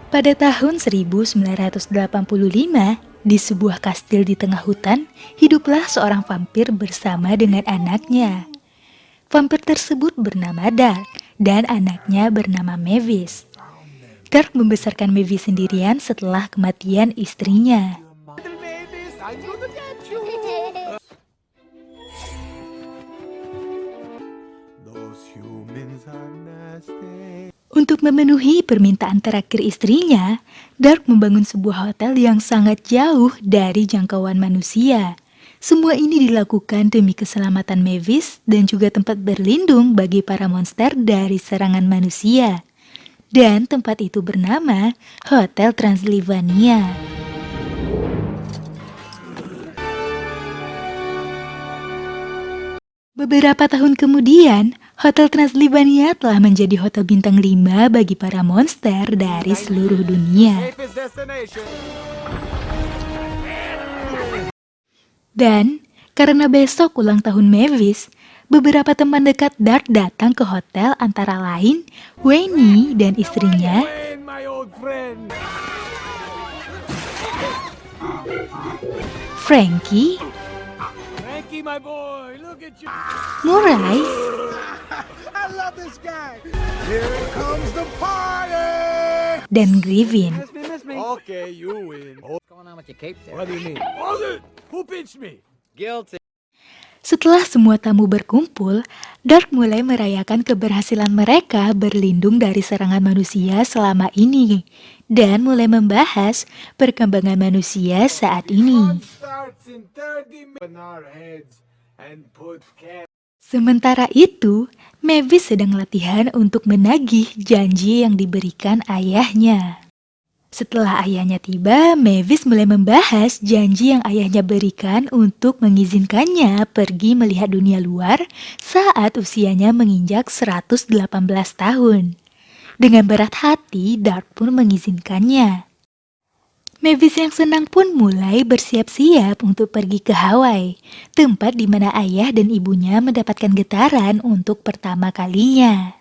Pada tahun 1985, di sebuah kastil di tengah hutan, hiduplah seorang vampir bersama dengan anaknya. Vampir tersebut bernama Dark dan anaknya bernama Mavis. Dark membesarkan Mavis sendirian setelah kematian istrinya. Untuk memenuhi permintaan terakhir istrinya, Dark membangun sebuah hotel yang sangat jauh dari jangkauan manusia. Semua ini dilakukan demi keselamatan Mavis dan juga tempat berlindung bagi para monster dari serangan manusia. Dan tempat itu bernama Hotel Transylvania. Beberapa tahun kemudian, Hotel Transylvania telah menjadi hotel bintang 5 bagi para monster dari seluruh dunia. Dan karena besok ulang tahun Mavis, beberapa teman dekat Dark datang ke hotel antara lain Wayne dan istrinya, Frankie, Murray, dan Griffin. Okay, you win. What's going on with your cape there? What do you mean? Hold it! Who pinched me? Guilty. Setelah semua tamu berkumpul, Dark mulai merayakan keberhasilan mereka berlindung dari serangan manusia selama ini dan mulai membahas perkembangan manusia saat ini. Starts in 30 minutes on our heads and put Sementara itu, Mavis sedang latihan untuk menagih janji yang diberikan ayahnya. Setelah ayahnya tiba, Mavis mulai membahas janji yang ayahnya berikan untuk mengizinkannya pergi melihat dunia luar saat usianya menginjak 118 tahun. Dengan berat hati, Dark pun mengizinkannya. Mavis yang senang pun mulai bersiap-siap untuk pergi ke Hawaii, tempat di mana ayah dan ibunya mendapatkan getaran untuk pertama kalinya.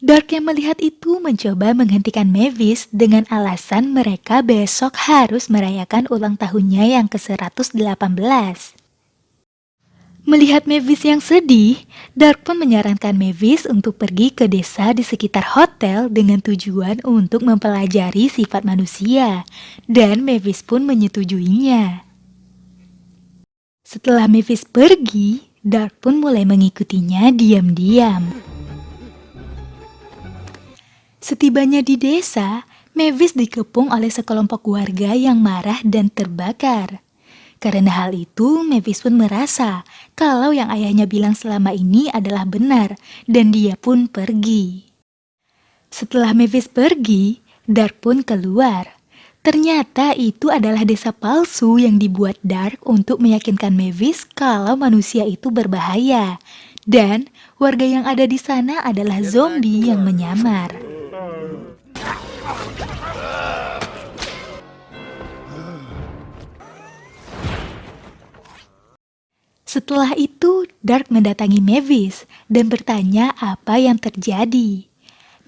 Dark yang melihat itu mencoba menghentikan Mavis dengan alasan mereka besok harus merayakan ulang tahunnya yang ke-118. Melihat Mavis yang sedih, Dark pun menyarankan Mavis untuk pergi ke desa di sekitar hotel dengan tujuan untuk mempelajari sifat manusia, dan Mavis pun menyetujuinya. Setelah Mavis pergi, Dark pun mulai mengikutinya diam-diam. Setibanya di desa, Mavis dikepung oleh sekelompok warga yang marah dan terbakar. Karena hal itu, Mavis pun merasa kalau yang ayahnya bilang selama ini adalah benar dan dia pun pergi. Setelah Mavis pergi, Dark pun keluar. Ternyata itu adalah desa palsu yang dibuat Dark untuk meyakinkan Mavis kalau manusia itu berbahaya. Dan warga yang ada di sana adalah zombie yang menyamar. Setelah itu, Dark mendatangi Mavis dan bertanya apa yang terjadi.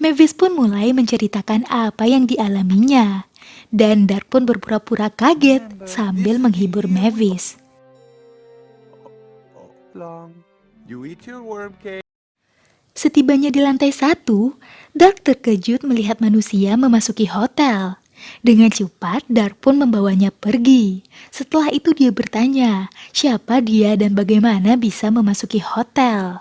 Mavis pun mulai menceritakan apa yang dialaminya, dan Dark pun berpura-pura kaget sambil menghibur Mavis. You eat your worm cake. Setibanya di lantai 1, Dark terkejut melihat manusia memasuki hotel. Dengan cepat, Dark pun membawanya pergi. Setelah itu dia bertanya, siapa dia dan bagaimana bisa memasuki hotel.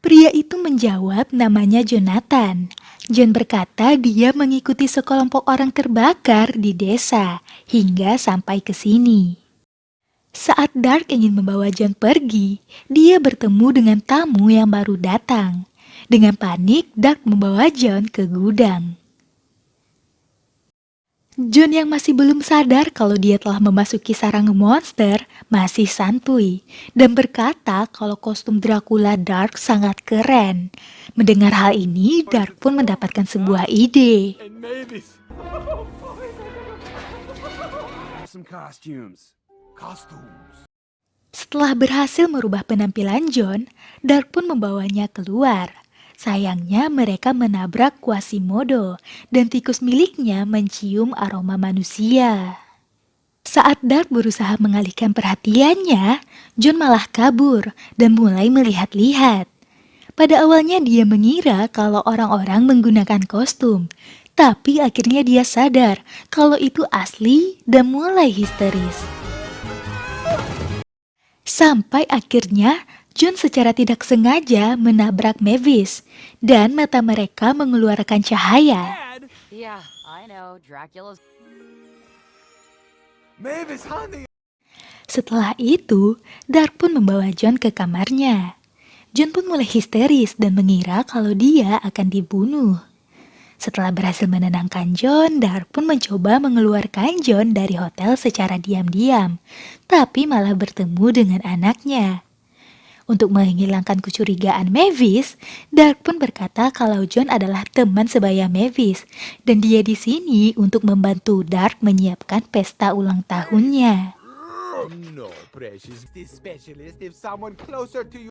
Pria itu menjawab namanya Jonathan. John berkata dia mengikuti sekelompok orang terbakar di desa hingga sampai ke sini. Saat Dark ingin membawa John pergi, dia bertemu dengan tamu yang baru datang. Dengan panik, Dark membawa John ke gudang. John yang masih belum sadar kalau dia telah memasuki sarang monster masih santuy dan berkata kalau kostum Dracula Dark sangat keren. Mendengar hal ini, Dark pun mendapatkan sebuah ide. And Mavis. Some costumes. Setelah berhasil merubah penampilan John, Dark pun membawanya keluar. Sayangnya mereka menabrak Quasimodo dan tikus miliknya mencium aroma manusia. Saat Dark berusaha mengalihkan perhatiannya, John malah kabur dan mulai melihat-lihat. Pada awalnya dia mengira kalau orang-orang menggunakan kostum, tapi akhirnya dia sadar kalau itu asli dan mulai histeris. Sampai akhirnya John secara tidak sengaja menabrak Mavis dan mata mereka mengeluarkan cahaya. Yeah, I know. Dracula's. Mavis, honey! Setelah itu, Dark pun membawa John ke kamarnya. John pun mulai histeris dan mengira kalau dia akan dibunuh. Setelah berhasil menenangkan John, Dark pun mencoba mengeluarkan John dari hotel secara diam-diam, tapi malah bertemu dengan anaknya. Untuk menghilangkan kecurigaan Mavis, Dark pun berkata kalau John adalah teman sebaya Mavis, dan dia di sini untuk membantu Dark menyiapkan pesta ulang tahunnya. No, precious. This specialist if someone closer to you.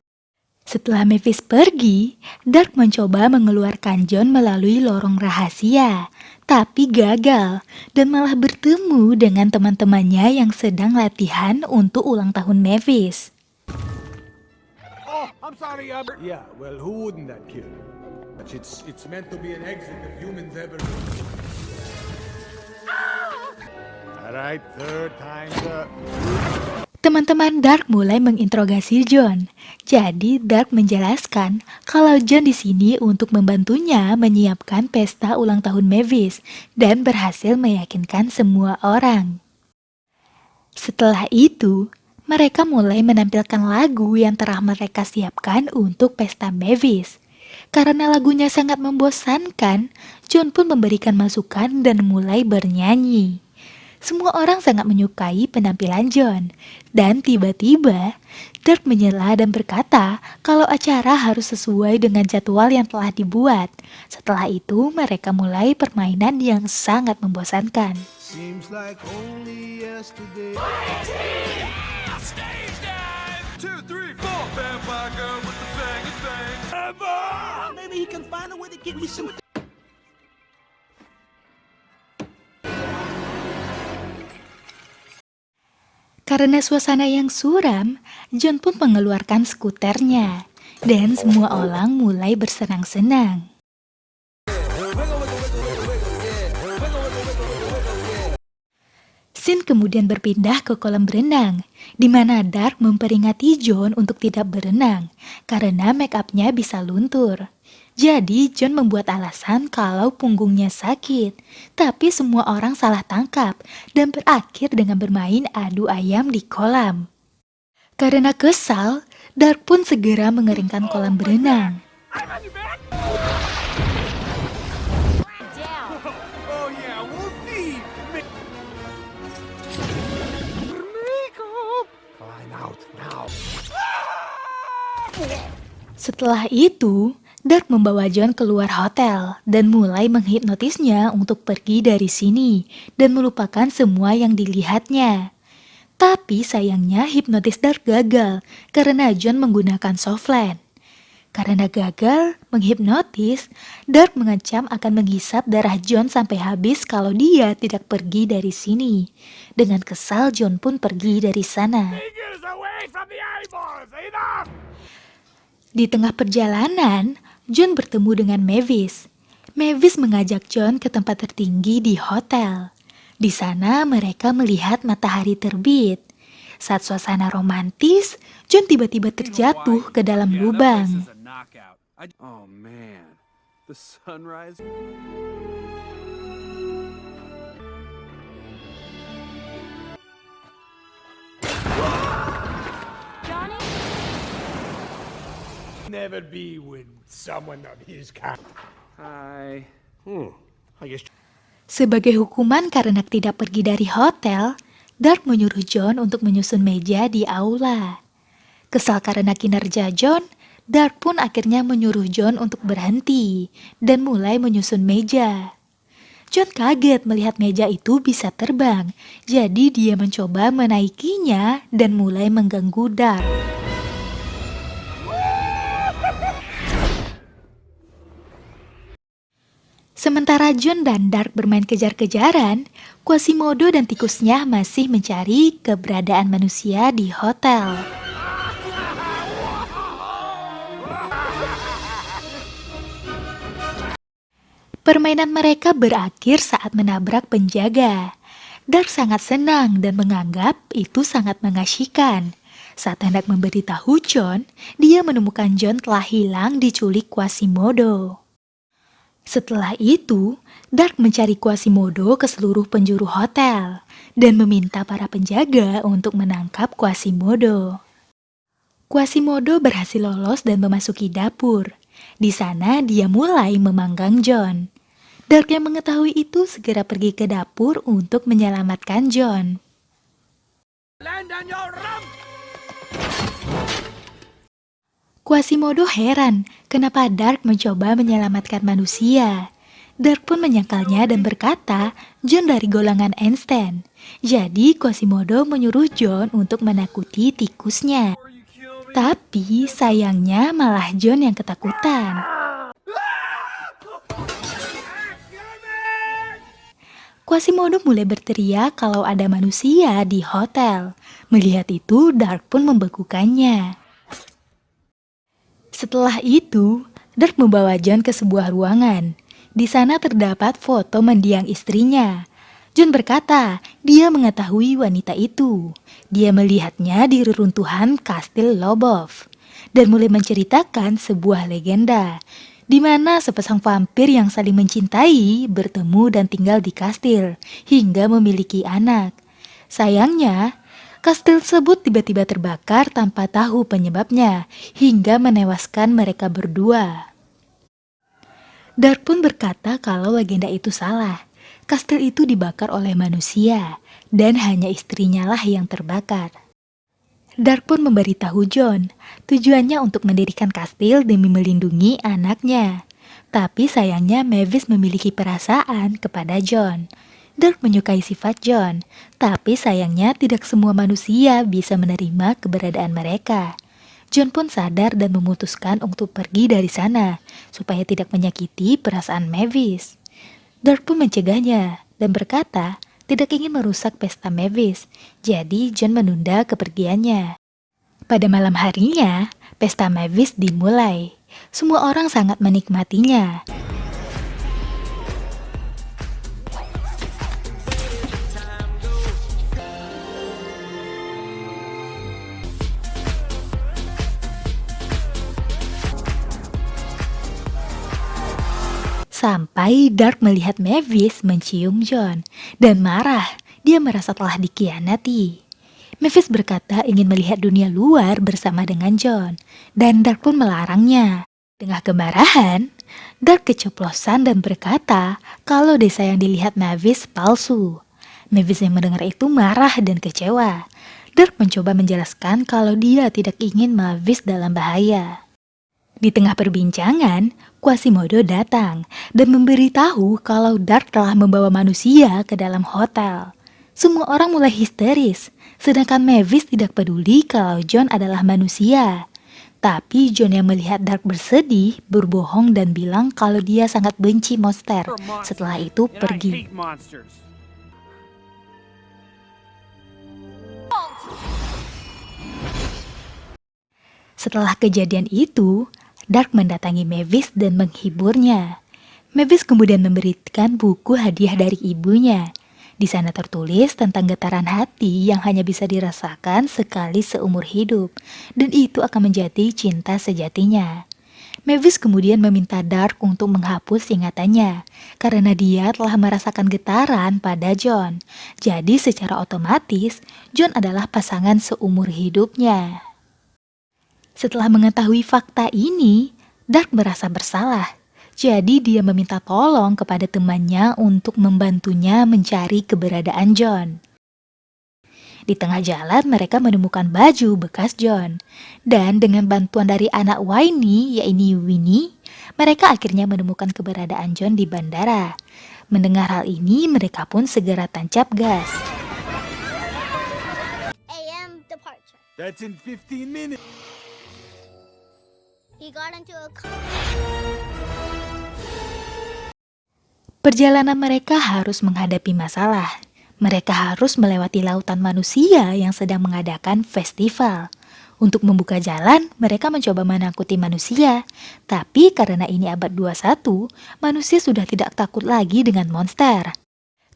Setelah Mavis pergi, Dark mencoba mengeluarkan John melalui lorong rahasia, tapi gagal dan malah bertemu dengan teman-temannya yang sedang latihan untuk ulang tahun Mavis. Oh, I'm sorry, Albert. Yeah, well, who wouldn't that kill? It's meant to be an exit if humans ever. All right, third time's up. Teman-teman Dark mulai menginterogasi John. Jadi Dark menjelaskan kalau John di sini untuk membantunya menyiapkan pesta ulang tahun Mavis dan berhasil meyakinkan semua orang. Setelah itu, mereka mulai menampilkan lagu yang telah mereka siapkan untuk pesta Mavis. Karena lagunya sangat membosankan, John pun memberikan masukan dan mulai bernyanyi. Semua orang sangat menyukai penampilan John, dan tiba-tiba Dark menyela dan berkata kalau acara harus sesuai dengan jadwal yang telah dibuat. Setelah itu mereka mulai permainan yang sangat membosankan. Seems like only yesterday. 2, 3, 4. Vampire girl with the fang. Maybe he can find a way to get me some. Karena suasana yang suram, John pun mengeluarkan skuternya, dan semua orang mulai bersenang-senang. Scene kemudian berpindah ke kolam berenang, di mana Dark memperingati John untuk tidak berenang, karena make up-nya bisa luntur. Jadi John membuat alasan kalau punggungnya sakit, tapi semua orang salah tangkap dan berakhir dengan bermain adu ayam di kolam. Karena kesal, Dark pun segera mengeringkan kolam berenang. Down. Oh yeah, we'll see. Makeup. Climb out now. Setelah itu, Dark membawa John keluar hotel dan mulai menghipnotisnya untuk pergi dari sini dan melupakan semua yang dilihatnya. Tapi sayangnya hipnotis Dark gagal karena John menggunakan softland. Karena gagal menghipnotis, Dark mengancam akan menghisap darah John sampai habis kalau dia tidak pergi dari sini. Dengan kesal, John pun pergi dari sana. Fingers away from the eyeballs. Enough. Di tengah perjalanan, John bertemu dengan Mavis. Mavis mengajak John ke tempat tertinggi di hotel. Di sana mereka melihat matahari terbit. Saat suasana romantis, John tiba-tiba terjatuh ke dalam lubang. Oh man, the sunrise. Johnny? Never be with someone of his kind. Hi. I guess. Sebagai hukuman karena tidak pergi dari hotel, Dark menyuruh John untuk menyusun meja di aula. Kesal karena kinerja John, Dark pun akhirnya menyuruh John untuk berhenti dan mulai menyusun meja. John kaget melihat meja itu bisa terbang, jadi dia mencoba menaikinya dan mulai mengganggu Dark. Sementara John dan Dark bermain kejar-kejaran, Quasimodo dan tikusnya masih mencari keberadaan manusia di hotel. Permainan mereka berakhir saat menabrak penjaga. Dark sangat senang dan menganggap itu sangat mengasyikan. Saat hendak memberitahu John, dia menemukan John telah hilang diculik Quasimodo. Setelah itu, Dark mencari Quasimodo ke seluruh penjuru hotel dan meminta para penjaga untuk menangkap Quasimodo. Quasimodo berhasil lolos dan memasuki dapur. Di sana dia mulai memanggang John. Dark yang mengetahui itu segera pergi ke dapur untuk menyelamatkan John. Quasimodo heran kenapa Dark mencoba menyelamatkan manusia. Dark pun menyangkalnya dan berkata John dari golongan Einstein. Jadi Quasimodo menyuruh John untuk menakuti tikusnya. Tapi sayangnya malah John yang ketakutan. Quasimodo mulai berteriak kalau ada manusia di hotel. Melihat itu, Dark pun membekukannya. Setelah itu, Dark membawa John ke sebuah ruangan. Di sana terdapat foto mendiang istrinya. John berkata, dia mengetahui wanita itu. Dia melihatnya di reruntuhan Kastil Lobov dan mulai menceritakan sebuah legenda di mana sepasang vampir yang saling mencintai bertemu dan tinggal di kastil hingga memiliki anak. Sayangnya, kastil tersebut tiba-tiba terbakar tanpa tahu penyebabnya hingga menewaskan mereka berdua. Dark pun berkata kalau legenda itu salah. Kastil itu dibakar oleh manusia dan hanya istrinya lah yang terbakar. Dark pun memberitahu John, tujuannya untuk mendirikan kastil demi melindungi anaknya. Tapi sayangnya Mavis memiliki perasaan kepada John. Dark menyukai sifat John, tapi sayangnya tidak semua manusia bisa menerima keberadaan mereka. John pun sadar dan memutuskan untuk pergi dari sana, supaya tidak menyakiti perasaan Mavis. Dark pun mencegahnya dan berkata, tidak ingin merusak pesta Mavis, jadi John menunda kepergiannya. Pada malam harinya, pesta Mavis dimulai. Semua orang sangat menikmatinya. Sampai Dark melihat Mavis mencium John dan marah. Dia merasa telah dikhianati. Mavis berkata ingin melihat dunia luar bersama dengan John, dan Dark pun melarangnya. Dengan kemarahan, Dark keceplosan dan berkata kalau desa yang dilihat Mavis palsu. Mavis yang mendengar itu marah dan kecewa. Dark mencoba menjelaskan kalau dia tidak ingin Mavis dalam bahaya. Di tengah perbincangan, Quasimodo datang dan memberitahu kalau Dark telah membawa manusia ke dalam hotel. Semua orang mulai histeris, sedangkan Mavis tidak peduli kalau John adalah manusia. Tapi John yang melihat Dark bersedih, berbohong dan bilang kalau dia sangat benci monster. Setelah itu pergi. Setelah kejadian itu, Dark mendatangi Mavis dan menghiburnya. Mavis kemudian memberikan buku hadiah dari ibunya. Di sana tertulis tentang getaran hati yang hanya bisa dirasakan sekali seumur hidup, dan itu akan menjadi cinta sejatinya. Mavis kemudian meminta Dark untuk menghapus ingatannya, karena dia telah merasakan getaran pada John. Jadi secara otomatis, John adalah pasangan seumur hidupnya. Setelah mengetahui fakta ini, Dark merasa bersalah. Jadi dia meminta tolong kepada temannya untuk membantunya mencari keberadaan John. Di tengah jalan mereka menemukan baju bekas John. Dan dengan bantuan dari anak Winnie, yaitu Winnie, mereka akhirnya menemukan keberadaan John di bandara. Mendengar hal ini, mereka pun segera tancap gas. AM departure. That's in 15 minutes. He got into a car. Perjalanan mereka harus menghadapi masalah. Mereka harus melewati lautan manusia yang sedang mengadakan festival. Untuk membuka jalan, mereka mencoba menakuti manusia. Tapi karena ini abad 21, manusia sudah tidak takut lagi dengan monster.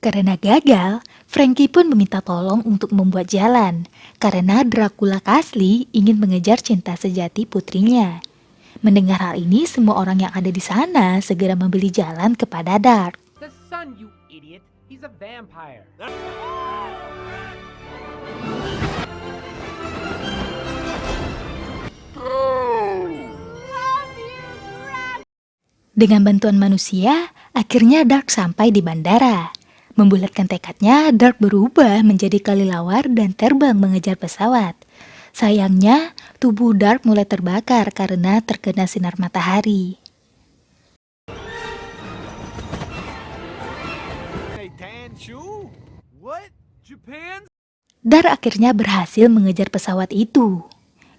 Karena gagal, Frankie pun meminta tolong untuk membuat jalan. Karena Dracula Castle ingin mengejar cinta sejati putrinya. Mendengar hal ini, semua orang yang ada di sana segera membeli jalan kepada Dark. The sun, you idiot. He's a vampire. Dengan bantuan manusia, akhirnya Dark sampai di bandara. Membulatkan tekadnya, Dark berubah menjadi kelelawar dan terbang mengejar pesawat. Sayangnya, tubuh Dark mulai terbakar karena terkena sinar matahari. Hey, tan shoe? What? Japan? Dark akhirnya berhasil mengejar pesawat itu.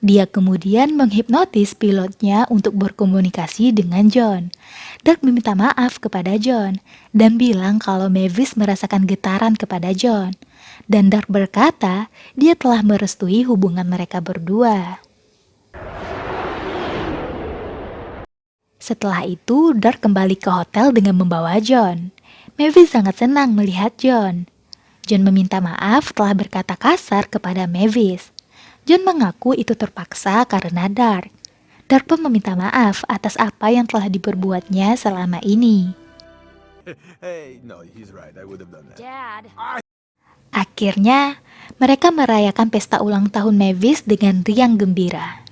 Dia kemudian menghipnotis pilotnya untuk berkomunikasi dengan John. Dark meminta maaf kepada John dan bilang kalau Mavis merasakan getaran kepada John. Dan Dark berkata dia telah merestui hubungan mereka berdua. Setelah itu, Dark kembali ke hotel dengan membawa John. Mavis sangat senang melihat John. John meminta maaf telah berkata kasar kepada Mavis. John mengaku itu terpaksa karena Dark. Dark pun meminta maaf atas apa yang telah diperbuatnya selama ini. Hey, no, he's right. I would have done that. Dad. Akhirnya, mereka merayakan pesta ulang tahun Mavis dengan riang gembira.